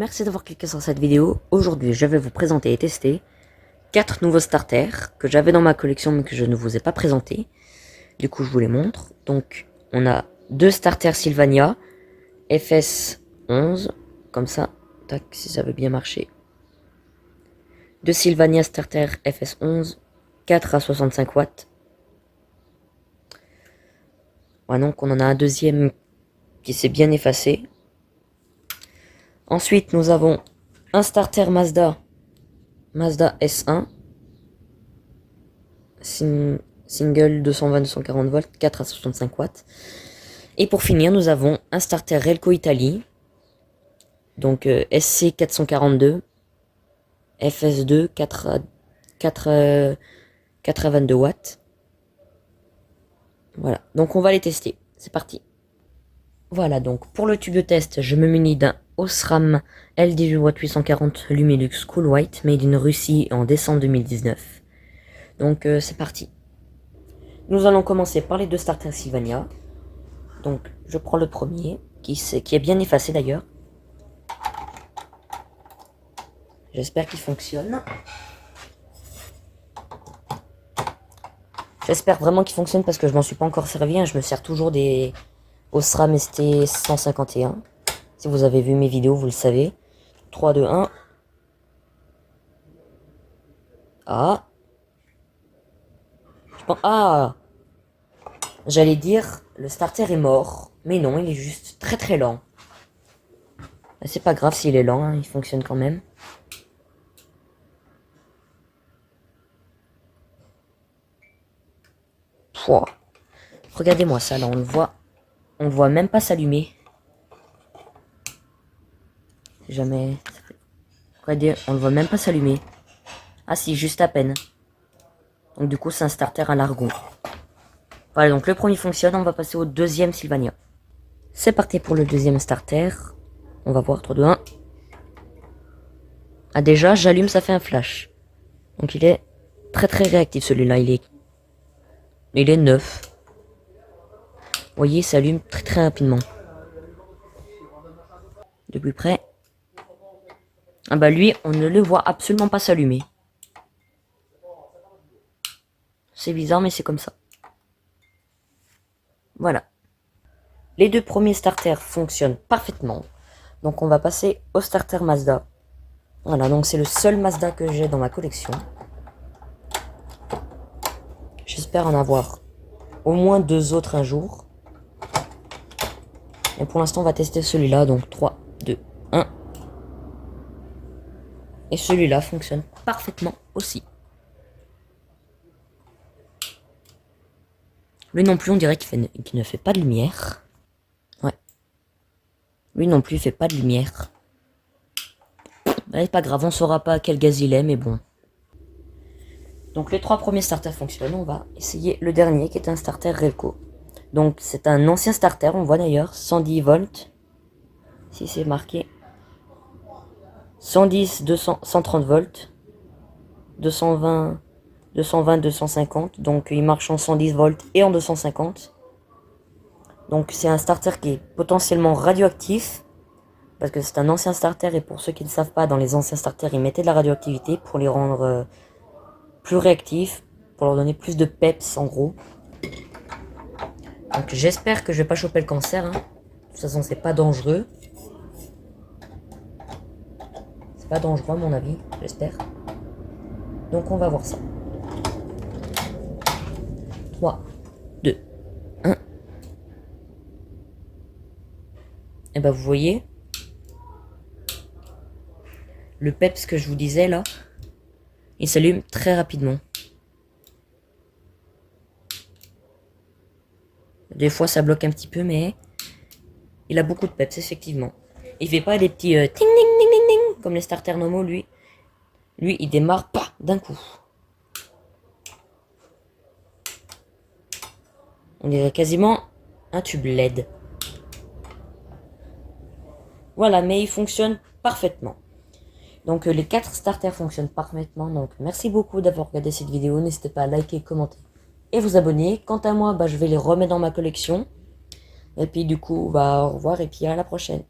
merci d'avoir cliqué sur cette vidéo. Aujourd'hui, je vais vous présenter et tester 4 nouveaux starters que j'avais dans ma collection mais que je ne vous ai pas présentés. Du coup, je vous les montre. Donc, on a 2 starters Sylvania FS11, comme ça, tac, si ça veut bien marcher. 2 Sylvania starter FS11, 4 à 65 watts. Ouais, donc on en a un deuxième qui s'est bien effacé. Ensuite, nous avons un starter Mazda S1, single 220-240 volts, 4 à 65 watts. Et pour finir, nous avons un starter Relco Italie, donc SC 442, FS2, 4 à 22 watts. Voilà, donc on va les tester. C'est parti. Voilà, donc pour le tube de test, je me munis d'un Osram L18 840 Lumilux Cool White, made in Russie en décembre 2019. Donc c'est parti. Nous allons commencer par les 2 starters Sylvania. Donc je prends le premier, qui est bien effacé d'ailleurs. J'espère qu'il fonctionne. J'espère vraiment qu'il fonctionne parce que je m'en suis pas encore servi. Hein. Je me sers toujours des Osram ST 151. Si vous avez vu mes vidéos, vous le savez. 3, 2, 1. Ah. Ah. J'allais dire, le starter est mort. Mais non, il est juste très très lent. C'est pas grave s'il est lent, hein, il fonctionne quand même. Pouah. Regardez-moi ça, là, on le voit même pas s'allumer. Jamais. Regardez, on le voit même pas s'allumer. Ah si, juste à peine. Donc du coup, c'est un starter à l'argon. Voilà, donc le premier fonctionne, on va passer au deuxième Sylvania. C'est parti pour le deuxième starter. On va voir, 3, 2, 1. Ah déjà, j'allume, ça fait un flash. Donc il est très très réactif celui-là, il est neuf. Vous voyez, ça allume très très rapidement. De plus près. Ah bah lui, on ne le voit absolument pas s'allumer. C'est bizarre, mais c'est comme ça. Voilà. Les 2 premiers starters fonctionnent parfaitement. Donc on va passer au starter Mazda. Voilà, donc c'est le seul Mazda que j'ai dans ma collection. J'espère en avoir au moins 2 autres un jour. Et pour l'instant, on va tester celui-là. Donc 3, 2, 1. Et celui-là fonctionne parfaitement aussi. Lui non plus, on dirait qu'il ne fait pas de lumière. Ouais. Lui non plus, il fait pas de lumière. C'est pas grave, on saura pas quel gaz il est, mais bon. Donc les 3 premiers starters fonctionnent. On va essayer le dernier qui est un starter Relco. Donc c'est un ancien starter, on voit d'ailleurs 110 volts. Si c'est marqué 110, 200, 130 volts, 220, 250. Donc il marche en 110 volts et en 250. Donc c'est un starter qui est potentiellement radioactif. Parce que c'est un ancien starter et pour ceux qui ne savent pas, dans les anciens starters, ils mettaient de la radioactivité pour les rendre plus réactifs, pour leur donner plus de peps en gros. Donc j'espère que je vais pas choper le cancer. Hein. De toute façon, c'est pas dangereux. C'est pas dangereux à mon avis, j'espère. Donc on va voir ça. 3, 2, 1. Et bah vous voyez, le peps que je vous disais là, il s'allume très rapidement. Des fois ça bloque un petit peu, mais il a beaucoup de peps, effectivement. Il fait pas des petits ting ding ding ding ding comme les starters normaux, lui. Lui, il démarre pas d'un coup. On dirait quasiment un tube LED. Voilà, mais il fonctionne parfaitement. Donc les 4 starters fonctionnent parfaitement. Donc merci beaucoup d'avoir regardé cette vidéo. N'hésitez pas à liker, commenter et vous abonner. Quant à moi, je vais les remettre dans ma collection. Et puis du coup, au revoir et puis à la prochaine.